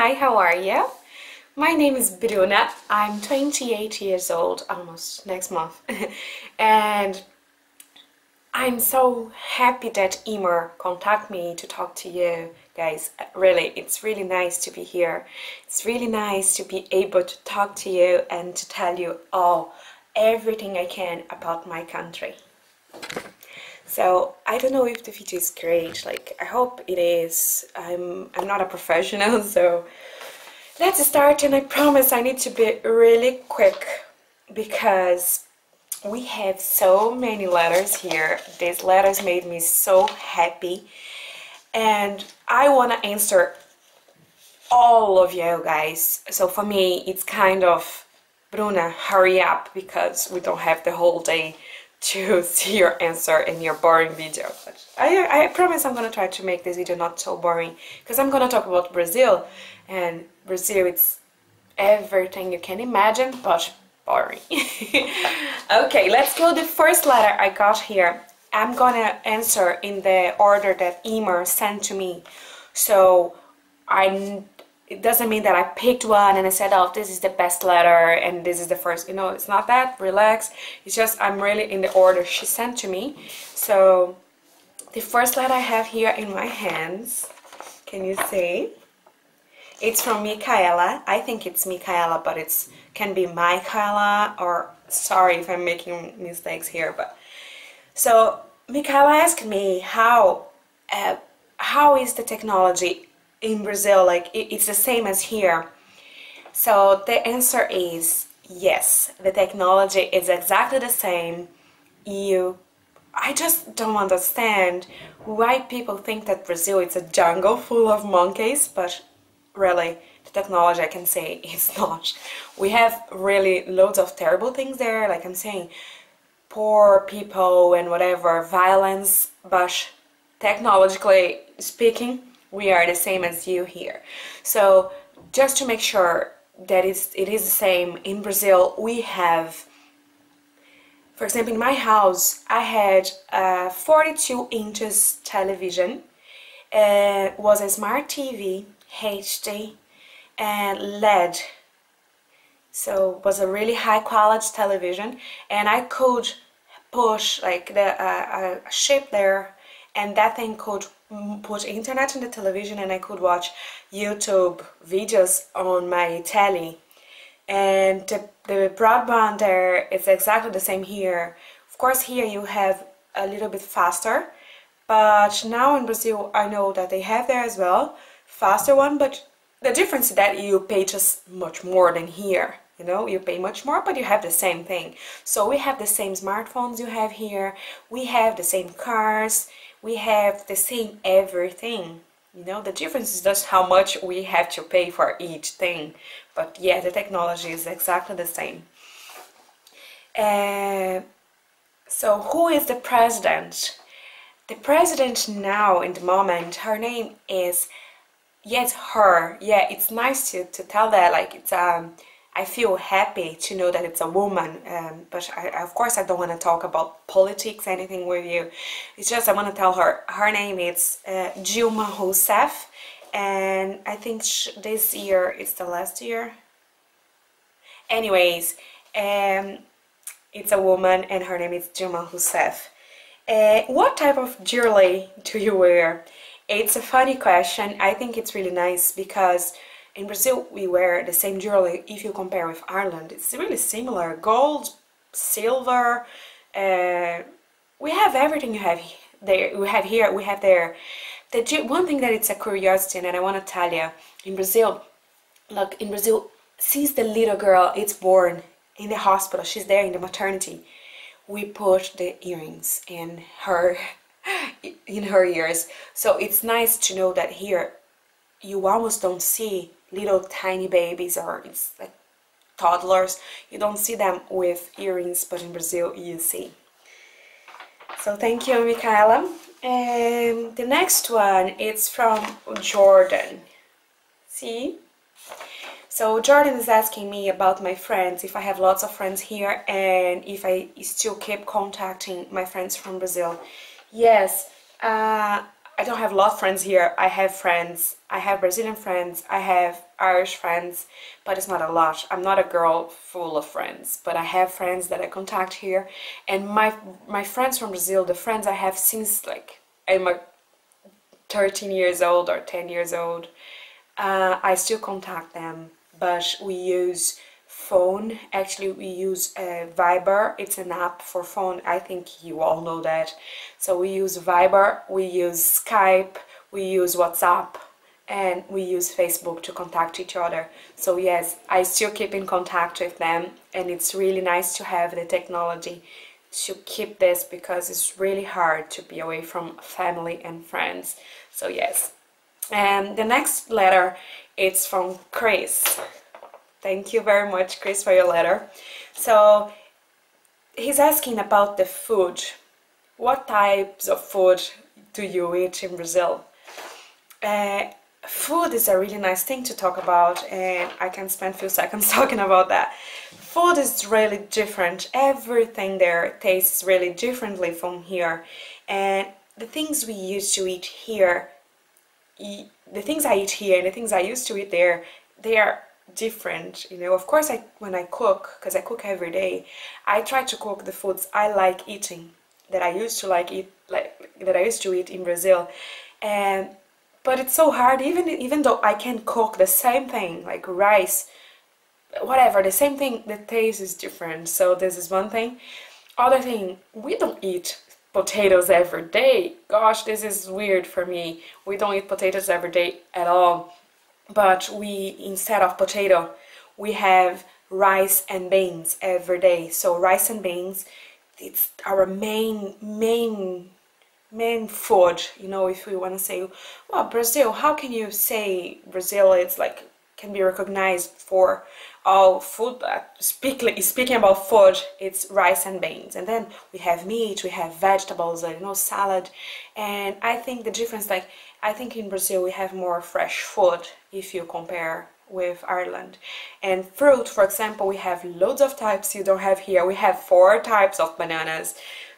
Hi, how are you? My name is Bruna. I'm 28 years old, almost next month. And I'm so happy that Emer contacted me to talk to you guys. Really, it's really nice to be here. It's really nice to be able to talk to you and to tell you everything I can about my country. So I don't know if the video is great, like I hope it is. I'm not a professional, so let's start, and I promise I need to be really quick because we have so many letters here. These letters made me so happy and I want to answer all of you guys. So for me it's kind of, Bruna, hurry up because we don't have the whole day to see your answer in your boring video. But I promise I'm gonna try to make this video not so boring because I'm gonna talk about Brazil, and Brazil it's everything you can imagine but boring. Okay, let's go. The first letter I got here, I'm gonna answer in the order that Emer sent to me. So it doesn't mean that I picked one and I said, oh, this is the best letter and this is the first. You know, it's not that. Relax. It's just I'm really in the order she sent to me. So the first letter I have here in my hands, can you see? It's from Michaela. I think it's Michaela, but it's can be Michaela, or sorry if I'm making mistakes here. But so Michaela asked me how is the technology in Brazil, like it's the same as here. So the answer is yes, the technology is exactly the same. I just don't understand why people think that Brazil is a jungle full of monkeys, but really the technology, I can say, is not. We have really loads of terrible things there, like I'm saying, poor people and whatever, violence, but technologically speaking we are the same as you here. So just to make sure that it is the same in Brazil, we have, for example, in my house I had a 42 inches television. It was a smart TV, HD and LED, so it was a really high quality television, and I could push like a chip there, and that thing could put internet in the television and I could watch YouTube videos on my telly. And the broadband there is exactly the same here. Of course here you have a little bit faster, but now in Brazil I know that they have there as well, faster one, but the difference is that you pay just much more than here. You know, you pay much more, but you have the same thing. So we have the same smartphones you have here, we have the same cars, we have the same everything. You know, the difference is just how much we have to pay for each thing. But yeah, the technology is exactly the same. So who is the president? The president now in the moment, her name is, yes, her. Yeah, it's nice to tell that, like it's I feel happy to know that it's a woman, but of course I don't want to talk about politics, anything with you. It's just I want to tell her name is Dilma Rousseff, and I think this year is the last year. Anyways, it's a woman and her name is Dilma Rousseff. What type of jewelry do you wear? It's a funny question. I think it's really nice because in Brazil we wear the same jewelry. If you compare with Ireland, it's really similar. Gold, silver, we have everything you have there. We have here, we have there. One thing that it's a curiosity and I want to tell you, in Brazil, look, in Brazil, since the little girl is born in the hospital, she's there in the maternity, we put the earrings in her ears. So it's nice to know that here you almost don't see little tiny babies, or it's like toddlers, you don't see them with earrings, but in Brazil you see. So thank you, Michaela. And the next one, it's from Jordan. See? So Jordan is asking me about my friends, if I have lots of friends here and if I still keep contacting my friends from Brazil. Yes, I don't have a lot of friends here. I have friends, I have Brazilian friends, I have Irish friends, but it's not a lot. I'm not a girl full of friends, but I have friends that I contact here. And my friends from Brazil, the friends I have since like I'm 13 years old or 10 years old, I still contact them, but we use phone. Actually, we use Viber. It's an app for phone. I think you all know that. So we use Viber, we use Skype, we use WhatsApp, and we use Facebook to contact each other. So yes, I still keep in contact with them, and it's really nice to have the technology to keep this, because it's really hard to be away from family and friends. So yes. And the next letter, it's from Chris. Thank you very much, Chris, for your letter. So he's asking about the food. What types of food do you eat in Brazil? Food is a really nice thing to talk about, and I can spend a few seconds talking about that. Food is really different. Everything there tastes really differently from here. And the things we used to eat here, the things I eat here and the things I used to eat there, they are different. You know, of course, when I cook, because I cook every day, I try to cook the foods I like eating, that I used to that I used to eat in Brazil. And but it's so hard, even though I can cook the same thing, like rice, whatever, the same thing, the taste is different. So this is one thing. Other thing, we don't eat potatoes every day. Gosh, this is weird for me. We don't eat potatoes every day at all. But we, instead of potato, we have rice and beans every day. So rice and beans, it's our main food. You know, if we want to say, well, Brazil, how can you say Brazil is like, can be recognized for all food? Speaking about food, it's rice and beans, and then we have meat, we have vegetables, you know, salad. And I think the difference, like, I think in Brazil we have more fresh food if you compare with Ireland. And fruit, for example, we have loads of types you don't have here. We have 4 types of bananas,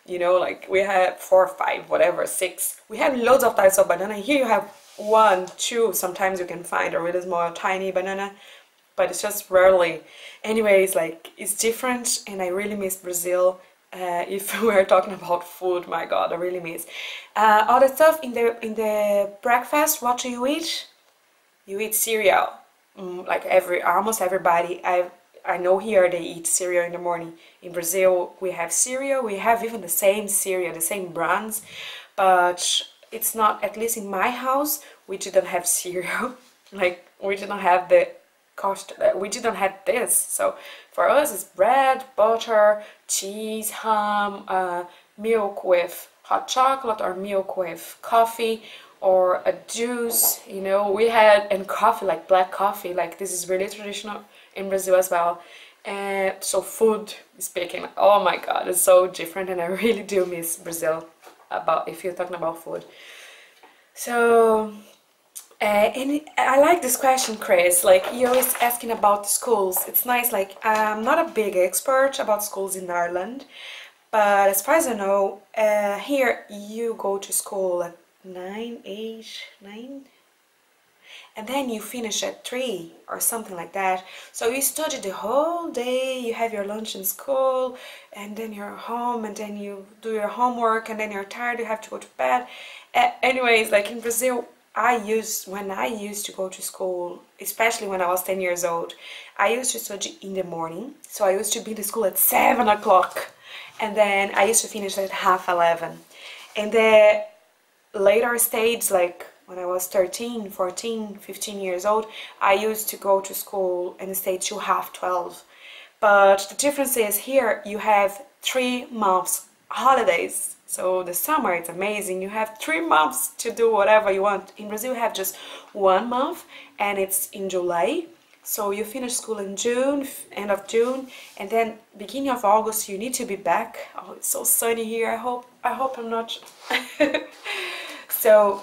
you know, like we have 4 or 5, whatever, 6. We have loads of types of banana. Here you have 1, 2, sometimes you can find a really small, tiny banana, but it's just rarely. Anyways, like, it's different, and I really miss Brazil. If we're talking about food, my God, I really miss. Other stuff in the breakfast, what do you eat? You eat cereal. Like almost everybody I know here, they eat cereal in the morning. In Brazil, we have cereal. We have even the same cereal, the same brands, but it's not, at least in my house, we didn't have cereal. Like, we didn't have the cost, we didn't have this. So for us, it's bread, butter, cheese, ham, milk with hot chocolate, or milk with coffee, or a juice, you know. We had, and coffee, like black coffee, like this is really traditional in Brazil as well. And so food speaking, oh my God, it's so different, and I really do miss Brazil about, if you're talking about food. So and I like this question, Chris. Like, you're always asking about schools. It's nice. Like, I'm not a big expert about schools in Ireland, but as far as I know, here you go to school at 9, 8, 9, and then you finish at 3 or something like that. So you study the whole day, you have your lunch in school, and then you're home, and then you do your homework, and then you're tired, you have to go to bed. Anyways, like in Brazil, when I used to go to school, especially when I was 10 years old, I used to study in the morning. So I used to be in the school at 7 o'clock, and then I used to finish at 11:30. In the later stage, like when I was 13, 14, 15 years old, I used to go to school and stay till 12:30. But the difference is here you have 3 months holidays. So the summer, it's amazing. You have 3 months to do whatever you want. In Brazil, you have just 1 month, and it's in July. So you finish school in June, end of June, and then beginning of August, you need to be back. Oh, it's so sunny here. I hope I'm not. So,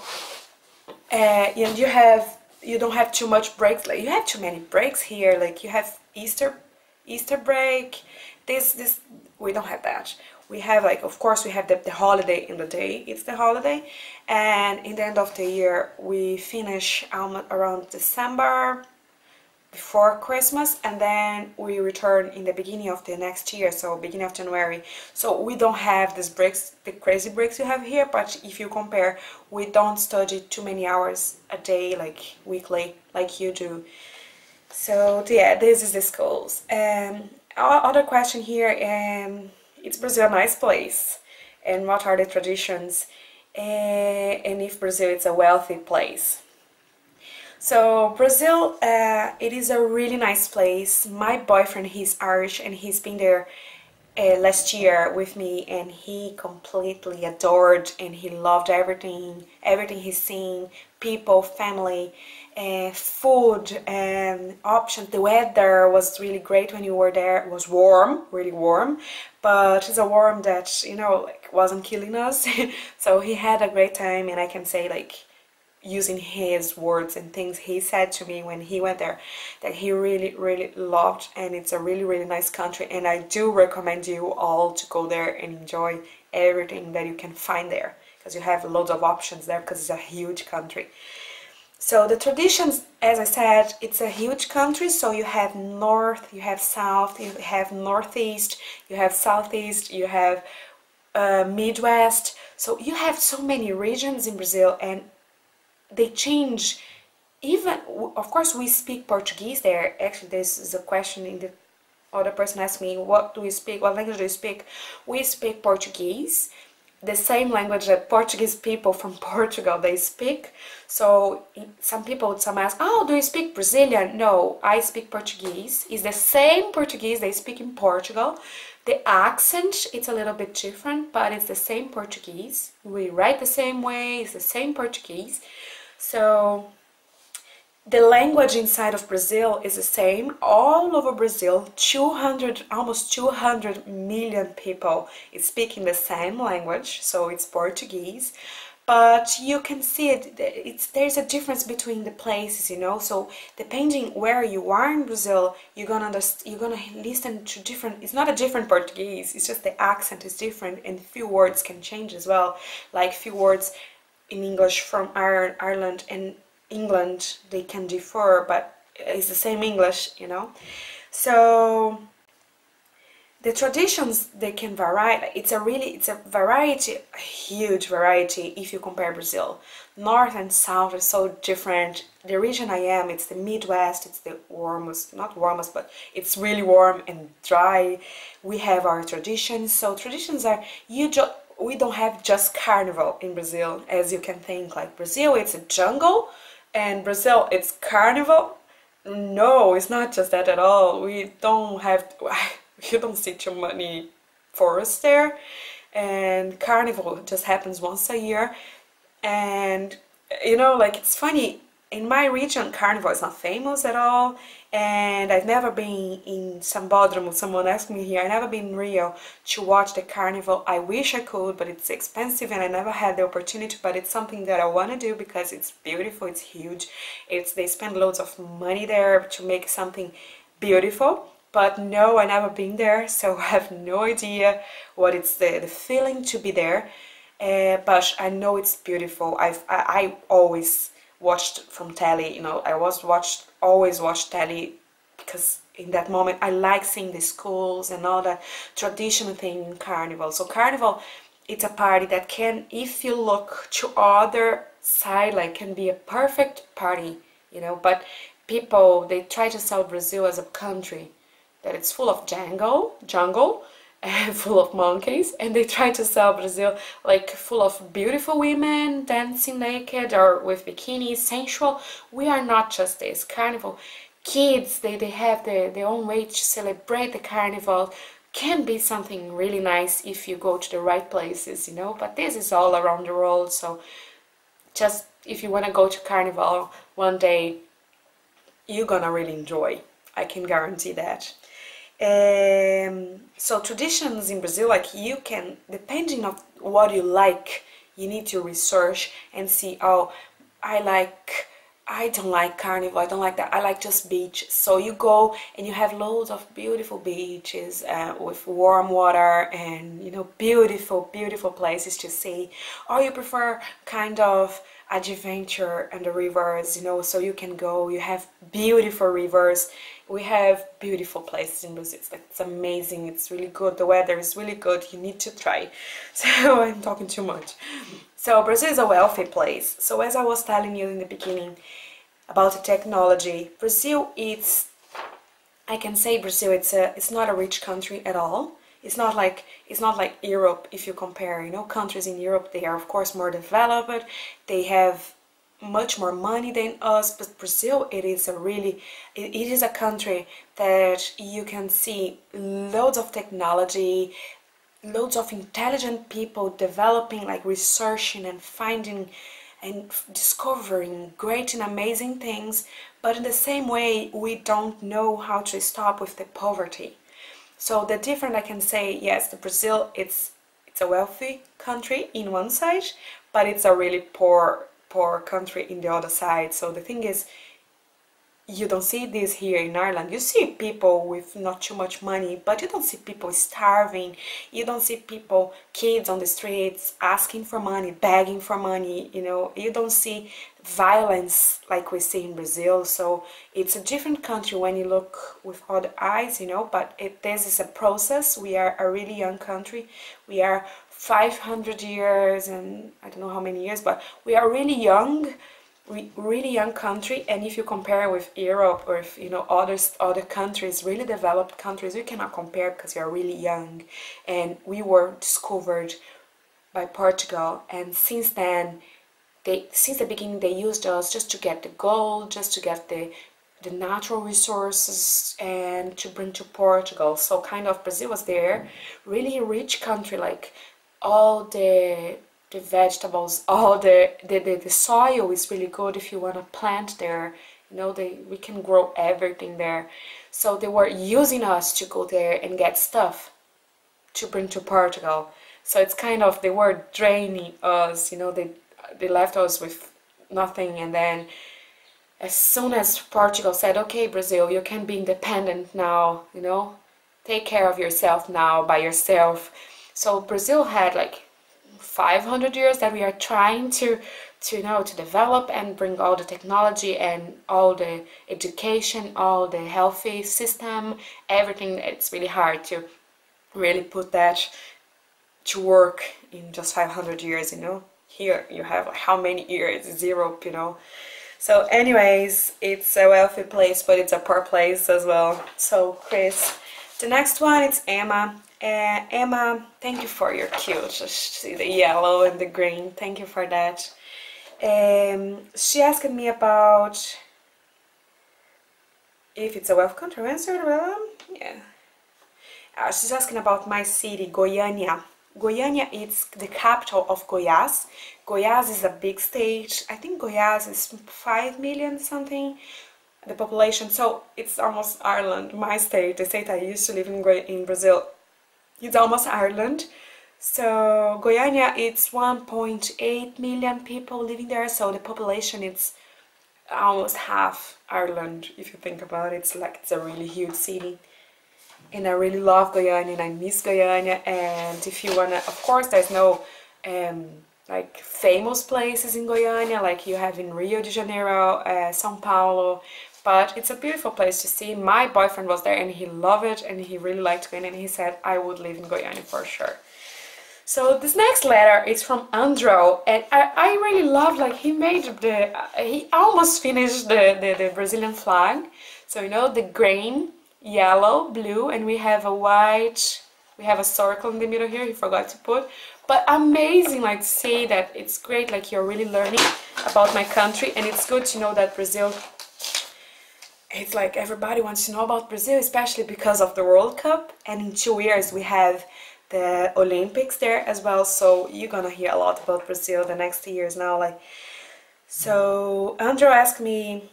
you don't have too much breaks. Like, you have too many breaks here. Like, you have Easter break. This we don't have that. we have like, of course, we have the holiday in the day, it's the holiday, and in the end of the year we finish around December, before Christmas, and then we return in the beginning of the next year, so beginning of January. So we don't have these breaks, the crazy breaks you have here, but if you compare, we don't study too many hours a day, like weekly, like you do. So yeah, this is the schools. Other question here, is Brazil a nice place? And what are the traditions? And if Brazil is a wealthy place? So Brazil, it is a really nice place. My boyfriend, he's Irish, and he's been there last year with me, and he completely adored and he loved everything he's seen, people, family, food and options. The weather was really great when you were there. It was warm, really warm, but it's a warm that, you know, like wasn't killing us. So he had a great time, and I can say, like, using his words and things he said to me when he went there, that he really loved, and it's a really nice country, and I do recommend you all to go there and enjoy everything that you can find there, because you have loads of options there, because it's a huge country. So the traditions, as I said, it's a huge country, so you have north, you have south, you have northeast, you have southeast, you have midwest, so you have so many regions in Brazil, and they change. Even, of course, we speak Portuguese there. Actually, this is a question in the other person asked me, what do we speak, what language do you speak? We speak Portuguese, the same language that Portuguese people from Portugal they speak. So some people, some ask, oh, do you speak Brazilian? No, I speak Portuguese. It's the same Portuguese they speak in Portugal. The accent, it's a little bit different, but it's the same Portuguese. We write the same way, it's the same Portuguese. So the language inside of Brazil is the same all over Brazil. 200, almost 200 million people is speaking the same language, so it's Portuguese. But you can see there's a difference between the places, you know. So depending where you are in Brazil, you're gonna listen to different. It's not a different Portuguese. It's just the accent is different, and few words can change as well. Like few words in English from Ireland and England, they can differ, but it's the same English, you know. So the traditions, they can vary. It's a variety, a huge variety if you compare Brazil. North and south are so different. The region I am, it's the Midwest, it's the warmest, not warmest, but it's really warm and dry. We have our traditions. So traditions are, we don't have just carnival in Brazil, as you can think. Like Brazil, it's a jungle, and Brazil, it's carnival. No, it's not just that at all. We don't have, you don't see too many forests there, and carnival just happens once a year. And you know, like, it's funny, in my region carnival is not famous at all, and I've never been in Sambódromo. Someone asked me here, I've never been in Rio to watch the carnival. I wish I could, but it's expensive and I never had the opportunity, but it's something that I want to do because it's beautiful, it's huge, they spend loads of money there to make something beautiful. But no, I've never been there, so I have no idea what it's the feeling to be there. But I know it's beautiful. I always watched from telly, you know. I always watched telly, because in that moment I like seeing the schools and all that traditional thing in carnival. So carnival, it's a party that can, if you look to other side, like, can be a perfect party, you know. But people, they try to sell Brazil as a country that it's full of jungle and full of monkeys, and they try to sell Brazil like full of beautiful women dancing naked or with bikinis, sensual. We are not just this. Carnival, kids, they have their own way to celebrate the carnival. Can be something really nice if you go to the right places, you know. But this is all around the world, so just if you want to go to carnival one day, you're gonna really enjoy. I can guarantee that. So traditions in Brazil, like, you can, depending on what you like, you need to research and see, oh, I like I don't like carnival, I don't like that. I like just beach. So you go and you have loads of beautiful beaches with warm water and, you know, beautiful, beautiful places to see. Or you prefer kind of adventure and the rivers, you know, so you can go, you have beautiful rivers. We have beautiful places in Brazil. It's amazing, it's really good, the weather is really good, you need to try. So I'm talking too much. So Brazil is a wealthy place. So as I was telling you in the beginning about the technology, Brazil, I can say Brazil, it's not a rich country at all. It's not like Europe. If you compare, you know, countries in Europe, they are of course more developed. They have much more money than us, but Brazil, it is a country that you can see loads of technology, loads of intelligent people developing, like researching and finding and discovering great and amazing things, but in the same way we don't know how to stop with the poverty. So the difference, I can say, yes, the Brazil, it's a wealthy country in one side, but it's a really poor country in the other side. So the thing is, you don't see this here in Ireland. You see people with not too much money, but you don't see people starving. You don't see people, kids on the streets asking for money, begging for money, you know. You don't see violence like we see in Brazil. So it's a different country when you look with other eyes, you know, but this is a process. We are a really young country. We are 500 years and I don't know how many years, but we are really young. Really young country, and if you compare with Europe or if, you know, other countries, really developed countries, we cannot compare because we are really young, and we were discovered by Portugal, and since then since the beginning they used us just to get the gold, just to get the natural resources and to bring to Portugal. So kind of Brazil was there, really rich country, like all the vegetables, all the soil is really good if you want to plant there, you know, we can grow everything there. So they were using us to go there and get stuff to bring to Portugal. So it's kind of, they were draining us, you know, they left us with nothing, and then as soon as Portugal said, okay, Brazil, you can be independent now, you know, take care of yourself now by yourself. So Brazil had like 500 years that we are trying to you know, to develop and bring all the technology and all the education, all the healthy system, everything. It's really hard to really put that to work in just 500 years, you know. Here you have how many years? It's Europe, you know. So anyways, it's a wealthy place, but it's a poor place as well. So Chris, the next one, it's Emma. Emma, thank you for your cute, see the yellow and the green, thank you for that. She asked me about if it's a wealth country. I answered, well, yeah. She's asking about my city, Goiânia. Goiânia is the capital of Goiás. Goiás is a big state. I think Goiás is 5 million something, the population. So it's almost Ireland, my state, the state I used to live in Brazil. It's almost Ireland. So Goiânia, it's 1.8 million people living there. So the population, it's almost half Ireland, if you think about it. It's a really huge city. And I really love Goiânia and I miss Goiânia. And if you wanna, of course, there's no like famous places in Goiânia like you have in Rio de Janeiro, São Paulo. But it's a beautiful place to see. My boyfriend was there and he loved it and he really liked Goiânia, and he said I would live in Goiânia for sure. So this next letter is from Andrew, and I really love, like, he made he almost finished the Brazilian flag. So you know, the green, yellow, blue, and we have a white, we have a circle in the middle here, he forgot to put. But amazing, like, to see that. It's great, like, you're really learning about my country, and it's good to know that Brazil, it's like everybody wants to know about Brazil, especially because of the World Cup, and in 2 years we have the Olympics there as well, so you're gonna hear a lot about Brazil the next years now. Like, so Andrew asked me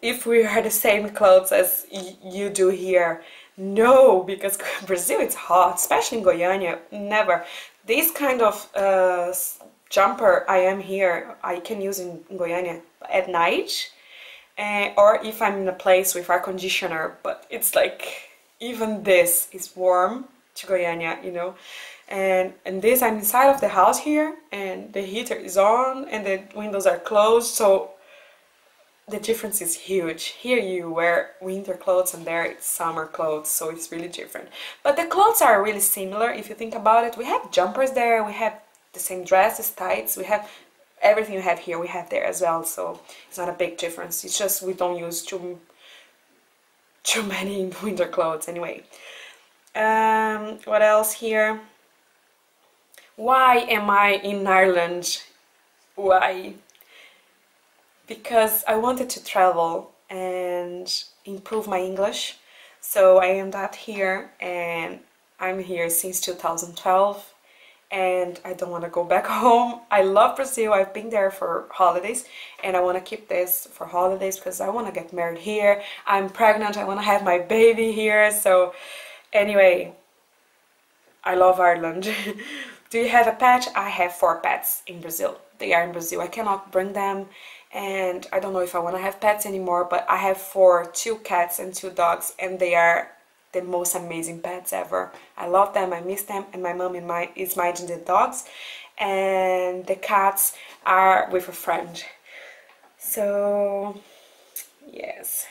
if we wear the same clothes as you do here. No, because Brazil, it's hot, especially in Goiânia. Never. These kind of jumper I am here, I can use in Goiânia at night, or if I'm in a place with air conditioner, but it's like, even this is warm to Goiânia, you know. And this, I'm inside of the house here, and the heater is on, and the windows are closed, so the difference is huge. Here you wear winter clothes and there it's summer clothes, so it's really different. But the clothes are really similar if you think about it. We have jumpers there, we have the same dresses, tights, we have everything you have here, we have there as well, so it's not a big difference. It's just we don't use too many winter clothes anyway. What else here? Why am I in Ireland? Why? Because I wanted to travel and improve my English, so I ended up here, and I'm here since 2012, and I don't want to go back home. I love Brazil, I've been there for holidays, and I want to keep this for holidays because I want to get married here. I'm pregnant, I want to have my baby here, so anyway, I love Ireland. Do you have a pet? I have 4 pets in Brazil. They are in Brazil. I cannot bring them, and I don't know if I want to have pets anymore, but I have 4, 2 cats and 2 dogs, and they are the most amazing pets ever. I love them, I miss them, and my mom is minding the dogs, and the cats are with a friend. So, yes.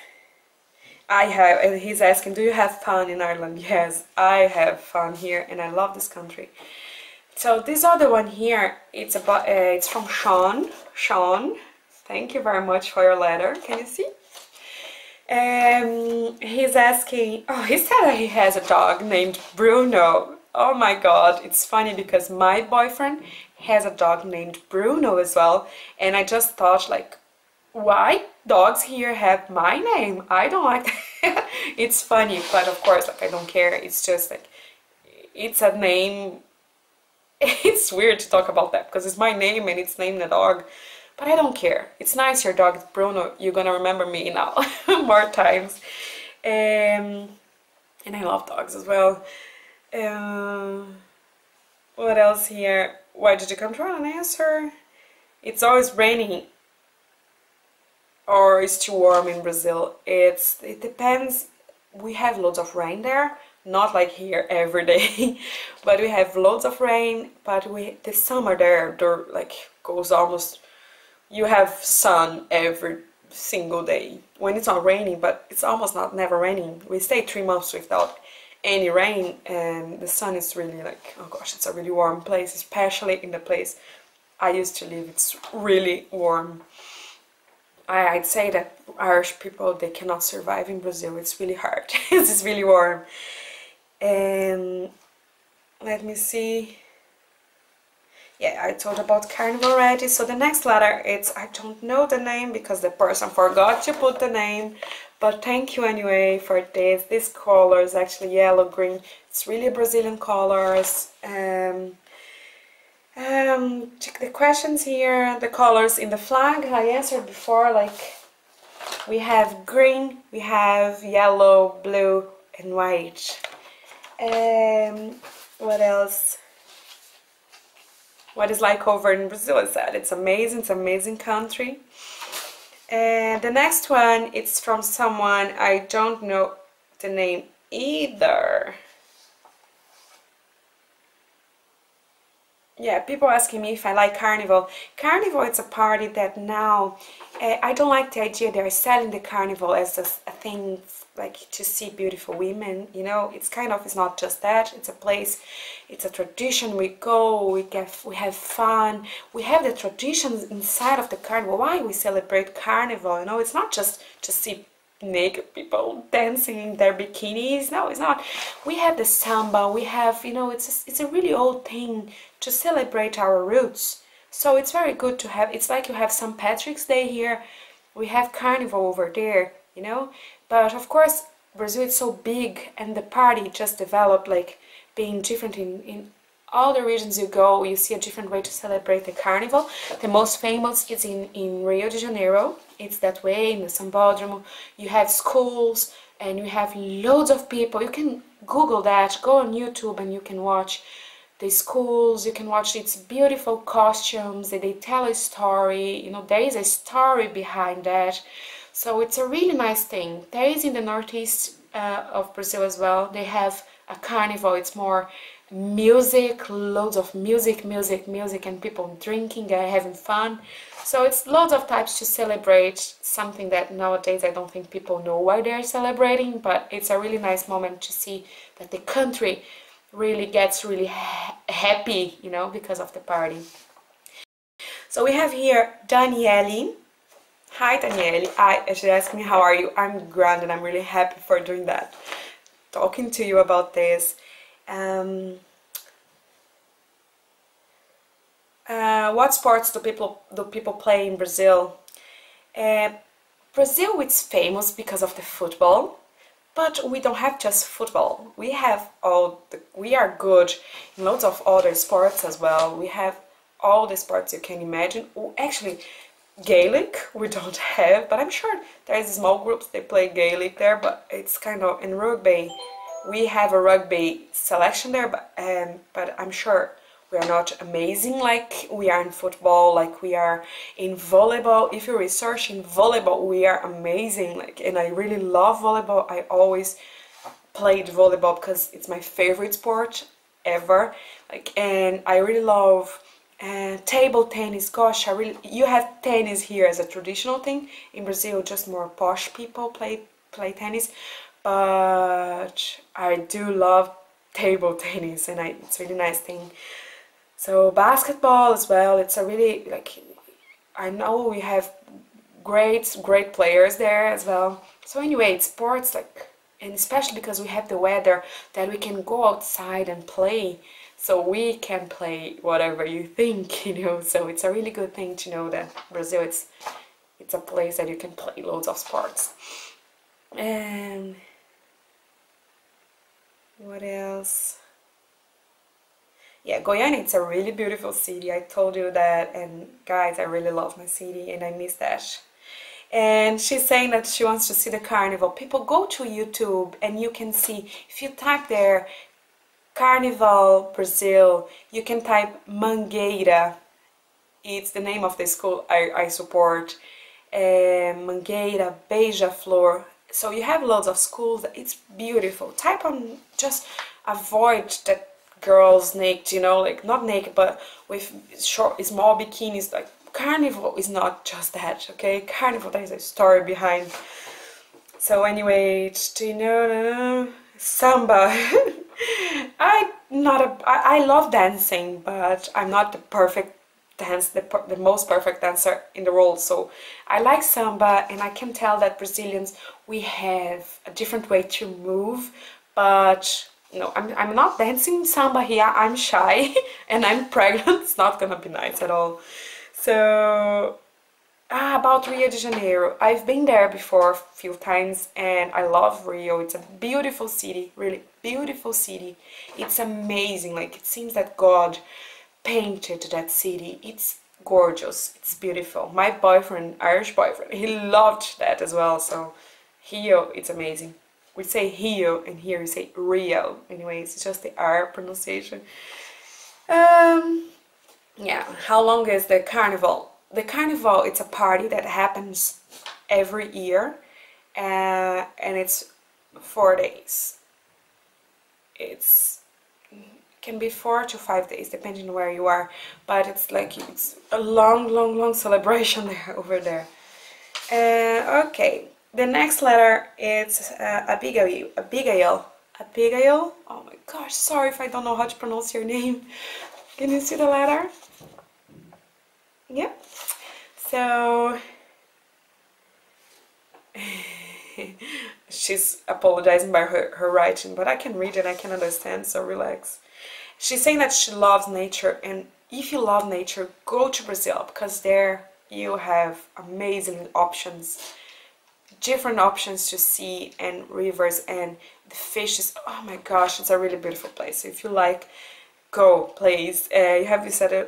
And he's asking, do you have fun in Ireland? Yes, I have fun here, and I love this country. So this other one here, it's from Sean. Sean, thank you very much for your letter. Can you see? He's asking, oh, he said that he has a dog named Bruno. Oh my God, it's funny because my boyfriend has a dog named Bruno as well, and I just thought, like, why dogs here have my name? I don't like that. It's funny, but of course, like, I don't care. It's just like, it's a name. It's weird to talk about that because it's my name and it's named a dog, but I don't care. It's nice, your dog is Bruno. You're gonna remember me now more times. And I love dogs as well. What else here? Why did you come to an answer? It's always raining, or it's too warm in Brazil. It depends. We have loads of rain there. Not like here every day, but we have loads of rain. But the summer there like goes almost, you have sun every single day when it's not raining, but it's almost never raining. We stay 3 months without any rain, and the sun is really like, oh gosh, it's a really warm place, especially in the place I used to live. It's really warm. I'd say that Irish people, they cannot survive in Brazil. It's really hard. It's really warm. Let me see. Yeah, I told about Carnival already. So the next letter, I don't know the name because the person forgot to put the name, but thank you anyway for this. This color is actually yellow green. It's really Brazilian colors. Check the questions here. The colors in the flag I answered before, like we have green, we have yellow, blue and white. What else? What is like over in Brazil? I said it's amazing. It's an amazing country. And the next one, it's from someone I don't know the name either. Yeah, people asking me if I like Carnival. Carnival, it's a party that now, I don't like the idea they're selling the Carnival as a thing like to see beautiful women, you know. It's not just that, it's a place, it's a tradition. We go, we have fun, we have the traditions inside of the Carnival. Why we celebrate Carnival, you know? It's not just to see naked people dancing in their bikinis. No, it's not. We have the samba, we have, you know, it's a really old thing to celebrate our roots. So it's very good to have. It's like you have St. Patrick's Day here, we have Carnival over there, you know. But of course Brazil is so big, and the party just developed, like being different in all the regions you go. You see a different way to celebrate the Carnival. The most famous is in Rio de Janeiro. It's that way in the Sambódromo. You have schools and you have loads of people. You can Google that, go on YouTube and you can watch the schools. You can watch its beautiful costumes, they tell a story, you know, there is a story behind that. So it's a really nice thing. There is in the northeast of Brazil as well, they have a carnival. It's more music, loads of music, and people drinking and having fun. So it's loads of types to celebrate something that nowadays I don't think people know why they're celebrating, but it's a really nice moment to see that the country really gets really happy, you know, because of the party. So we have here Daniele. Hi Daniele. She asked me how are you. I'm grand and I'm really happy for doing that, talking to you about this. What sports do people play in Brazil? Brazil is famous because of the football, but we don't have just football. We are good in loads of other sports as well. We have all the sports you can imagine. Actually, Gaelic we don't have, but I'm sure there's small groups they play Gaelic there, but it's kind of in rugby. We have a rugby selection there, but I'm sure we are not amazing like we are in football, like we are in volleyball. If you research in volleyball, we are amazing, like, and I really love volleyball. I always played volleyball because it's my favorite sport ever, like, and I really love table tennis. Gosh, you have tennis here as a traditional thing. In Brazil, just more posh people play tennis, but I do love table tennis, and it's a really nice thing. So basketball as well, it's a really, like, I know we have great players there as well. So anyway, it's sports, like, and especially because we have the weather that we can go outside and play. So we can play whatever you think, you know. So it's a really good thing to know that Brazil, it's a place that you can play loads of sports. And what else? Yeah, Goiânia, it's a really beautiful city. I told you that, and guys, I really love my city and I miss that. And she's saying that she wants to see the carnival. People, go to YouTube and you can see, if you type there Carnival Brazil, you can type Mangueira. It's the name of the school I support. Mangueira, Beija-Flor. So you have loads of schools. It's beautiful. Type on, just avoid that girls naked, you know, like not naked but with short, small bikinis. Like, carnival is not just that, okay? Carnival, there is a story behind. So anyway, do you know samba? I love dancing, but I'm not the perfect the most perfect dancer in the world. So I like samba, and I can tell that Brazilians, we have a different way to move, but no, I'm not dancing samba here. I'm shy and I'm pregnant. It's not gonna be nice at all. So about Rio de Janeiro, I've been there before a few times and I love Rio. It's a beautiful city, really beautiful city. It's amazing, like, it seems that God painted that city. It's gorgeous, it's beautiful. My boyfriend, Irish boyfriend, he loved that as well. So Rio, it's amazing. We say Rio and here we say Rio. Anyways, it's just the R pronunciation. Yeah, how long is the carnival? The carnival, it's a party that happens every year, and it's 4 days. It can be 4 to 5 days depending on where you are, but it's like, it's a long celebration there over there. Okay, the next letter is Abigail. Oh my gosh, sorry if I don't know how to pronounce your name. Can you see the letter? Yeah. So she's apologizing by her writing, but I can read it, I can understand, so relax. She's saying that she loves nature, and if you love nature, go to Brazil, because there you have amazing options, different options to see, and rivers, and the fishes. Oh my gosh, it's a really beautiful place. So if you like, go, please. You have decided.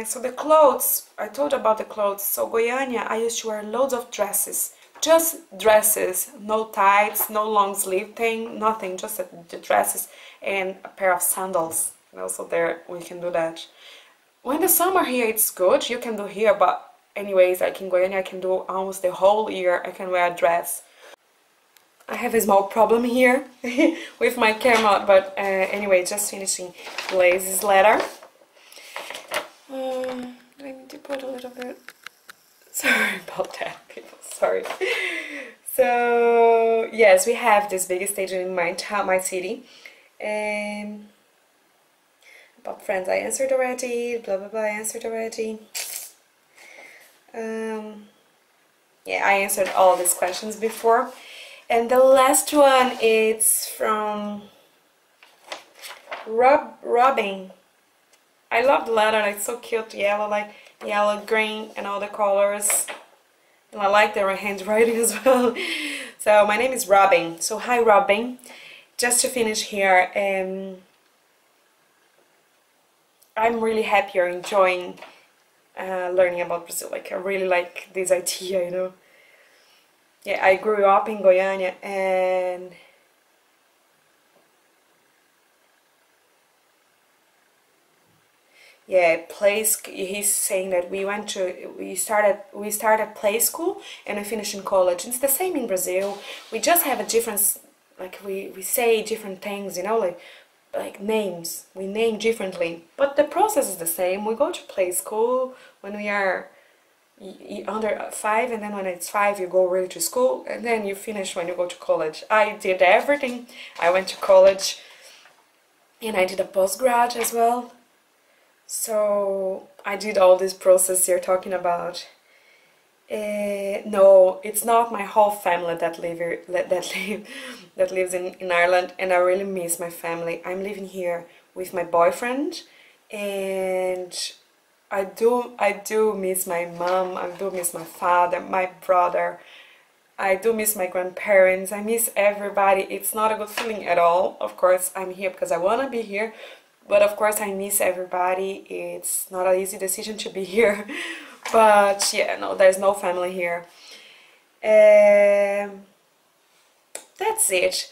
So the clothes, I told you about the clothes. So Goiânia, I used to wear loads of dresses. just dresses, no tights, no long sleeve thing, nothing, just the dresses and a pair of sandals. And also there we can do that. When the summer here it's good, you can do here, but anyways, like in Goiânia I can do almost the whole year, I can wear a dress. I have a small problem here with my camera, but anyway, just finishing Blaze's letter. I need to put a little bit... Sorry about that, people, sorry. So, yes, we have this big stage in my town, my city. And about friends, I answered already, blah blah blah, I answered already. Yeah, I answered all these questions before. And the last one is from Robin. I love the letter, it's so cute, yellow, like yellow, green, and all the colors. And I like their handwriting as well. So my name is Robin. So hi Robin. Just to finish here, I'm really happy or enjoying learning about Brazil. Like I really like this idea, you know. Yeah, I grew up in Goiânia and yeah, he's saying that we started play school and we finished in college. It's the same in Brazil. We just have a difference, like we say different things, you know, like names. We name differently, but the process is the same. We go to play school when we are under 5, and then when it's 5 you go really to school, and then you finish when you go to college. I did everything. I went to college and I did a postgrad as well, so I did all this process you're talking about. No, it's not my whole family that lives in Ireland, and I really miss my family. I'm living here with my boyfriend, and I do miss my mom, I do miss my father, my brother, I do miss my grandparents, I miss everybody. It's not a good feeling at all. Of course, I'm here because I want to be here, but of course I miss everybody. It's not an easy decision to be here, but yeah, no, there's no family here. That's it.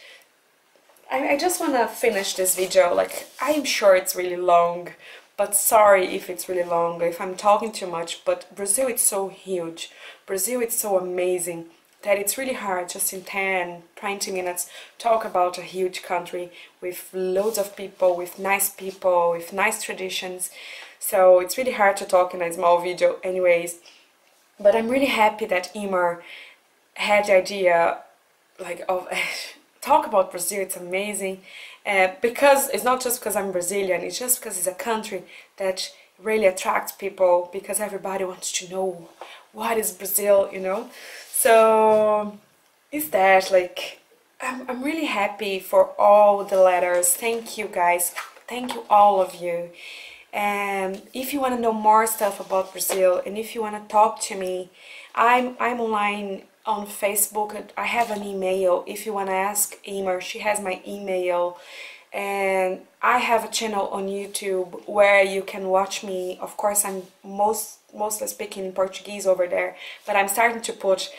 I just want to finish this video. Like, I'm sure it's really long, but sorry if it's really long, if I'm talking too much, but Brazil is so huge. Brazil is so amazing that it's really hard just in 10, 20 minutes talk about a huge country with loads of people, with nice traditions. So it's really hard to talk in a small video anyways. But I'm really happy that Emer had the idea like of talk about Brazil. It's amazing. Because it's not just because I'm Brazilian, it's just because it's a country that really attracts people, because everybody wants to know what is Brazil, you know. So is that, like, I'm really happy for all the letters. Thank you guys, thank you all of you. And if you want to know more stuff about Brazil, and if you want to talk to me, I'm online on Facebook. I have an email. If you want to ask Emer, she has my email. And I have a channel on YouTube where you can watch me. Of course, I'm mostly speaking in Portuguese over there, but I'm starting to put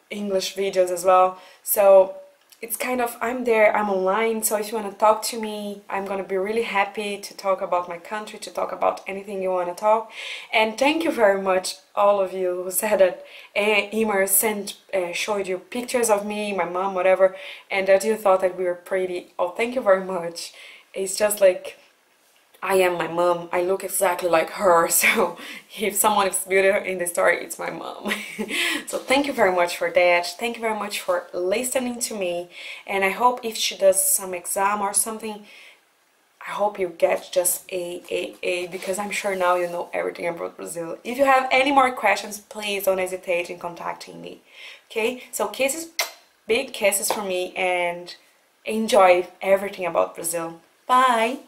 English videos as well. So it's kind of, I'm there, I'm online, so if you want to talk to me, I'm gonna be really happy to talk about my country, to talk about anything you want to talk. And thank you very much, all of you who said that Emer showed you pictures of me, my mom, whatever, and that you thought that we were pretty. Oh, thank you very much. It's just like, I am my mom, I look exactly like her, so if someone is beautiful in the story, it's my mom. So thank you very much for that, thank you very much for listening to me, and I hope if she does some exam or something, I hope you get just A, because I'm sure now you know everything about Brazil. If you have any more questions, please don't hesitate in contacting me, okay? So kisses, big kisses from me, and enjoy everything about Brazil. Bye!